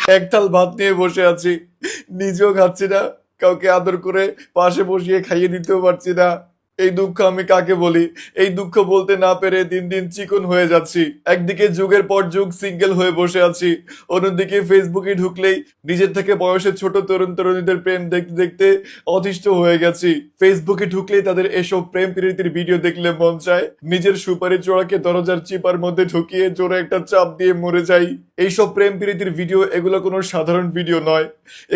এক থাল ভাত নিয়ে বসে আছি, নিজেও খাচ্ছি না, কাউকে আদর করে পাশে বসিয়ে খাইয়ে দিতেও পারছি না। এই দুঃখ আমি কাকে বলি? এই দুঃখ বলতে না পেরে দিন দিন চিকন হয়ে যাচ্ছি। একদিকে যুগের পর যুগ সিঙ্গেল হয়ে বসে আছি, অন্যদিকে ফেসবুকে ঢুকলেই নিজের থেকে বয়সে ছোট তরুণ তরুণীদের প্রেম দেখতে দেখতে অতিষ্ঠ হয়ে গেছি। ফেসবুকে ঢুকলেই তাদের এসব প্রেম প্রীতির ভিডিও দেখলে মন চায় নিজের সুপারি চোরাকে দরজার চিপার মধ্যে ঢুকিয়ে জোরে একটা চাপ দিয়ে মরে যাই। এইসব প্রেম প্রীতির ভিডিও এগুলো কোনো সাধারণ ভিডিও নয়,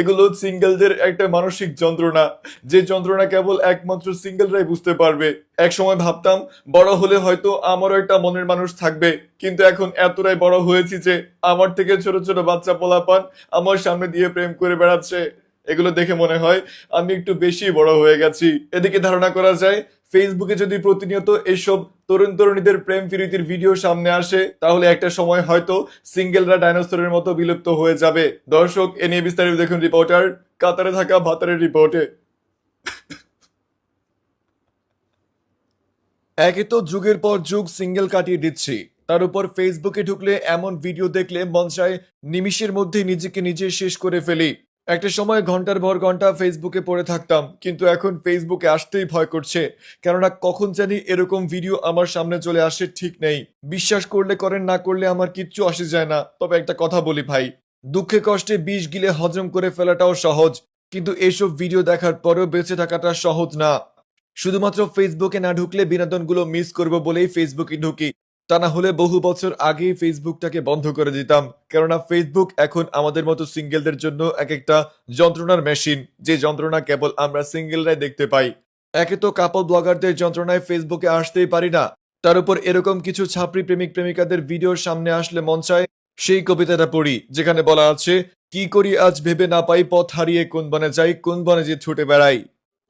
এগুলো সিঙ্গেলদের একটা মানসিক যন্ত্রণা, যে যন্ত্রণা কেবল একমাত্র সিঙ্গেলরাই বুঝতে পারবে। এক সময় ভাবতাম বড় হলে হয়তো আমারও একটা মনের মানুষ থাকবে, কিন্তু এখন এতটাই বড় হয়েছি যে আমার থেকে ছোট ছোট বাচ্চা পোলাপান আমার সামনে দিয়ে প্রেম করে বেড়াচ্ছে। এগুলো দেখে মনে হয় আমি একটু বেশি বড় হয়ে গেছি। এদিকে ধারণা করা যায় ফেসবুকে যদি প্রতিনিয়ত এসব তরুণ তরুণীদের প্রেম প্রীতির ভিডিও সামনে আসে, তাহলে একটা সময় হয়তো সিঙ্গেলরা ডাইনোসরের মতো বিলুপ্ত হয়ে যাবে। দর্শক, এ নিয়ে বিস্তারিত দেখুন রিপোর্টার কাতারে থাকা ভাতারের রিপোর্টে। একে তো যুগের পর যুগ সিঙ্গেল কাটিয়ে দিচ্ছি, তার উপর ফেসবুকে ঢুকলে এমন ভিডিও দেখলে মন চায় নিমিষের মধ্যে নিজেকে নিজে শেষ করে ফেলি। একটা সময় ঘন্টার পর ঘন্টা ফেসবুকে পড়ে থাকতাম, কিন্তু এখন ফেসবুকে আসতেই ভয় করছে, কেননা কখন জানি এরকম ভিডিও আমার সামনে চলে আসে ঠিক নেই। বিশ্বাস করলে করেন, না করলে আমার কিচ্ছু আসে যায় না। তবে একটা কথা বলি ভাই, দুঃখে কষ্টে বিষ গিলে হজম করে ফেলাটাও সহজ, কিন্তু এসব ভিডিও দেখার পরেও বেঁচে থাকাটা সহজ না। শুধুমাত্র ফেসবুকে না ঢুকলে বিনোদনগুলো মিস করব বলেই ফেসবুকে ঢুকি, তা না হলে বহু বছর আগেই ফেসবুকটাকে বন্ধ করে দিতাম। কেননা ফেসবুক এখন আমাদের মতো সিঙ্গেলদের জন্য এক একটা যন্ত্রণার মেশিন, যে যন্ত্রণা কেবল আমরা সিঙ্গেলরাই দেখতে পাই। একে তো কাপল ব্লগারদের যন্ত্রণায় ফেসবুকে আসতেই পারি না, তার উপর এরকম কিছু ছাপরি প্রেমিক প্রেমিকাদের ভিডিওর সামনে আসলে মন চায় সেই কবিতাটা পড়ি, যেখানে বলা আছে, কি করি আজ ভেবে না পাই, পথ হারিয়ে কোন বনে যাই, কোন বনে যে ছুটে বেড়াই।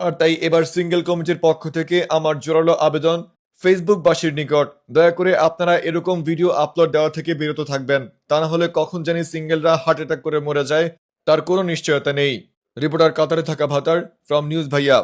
আর তাই এবার সিঙ্গেল কমিটির পক্ষ থেকে আমার জোরালো আবেদন ফেসবুকবাসীর নিকট, দয়া করে আপনারা এরকম ভিডিও আপলোড দেওয়া থেকে বিরত থাকবেন। তা না হলে কখন জানি সিঙ্গেলরা হার্ট অ্যাটাক করে মরে যায়, তার কোনো নিশ্চয়তা নেই। রিপোর্টার কাতারে থাকা ভাতার, ফ্রম নিউজ ভাইয়া।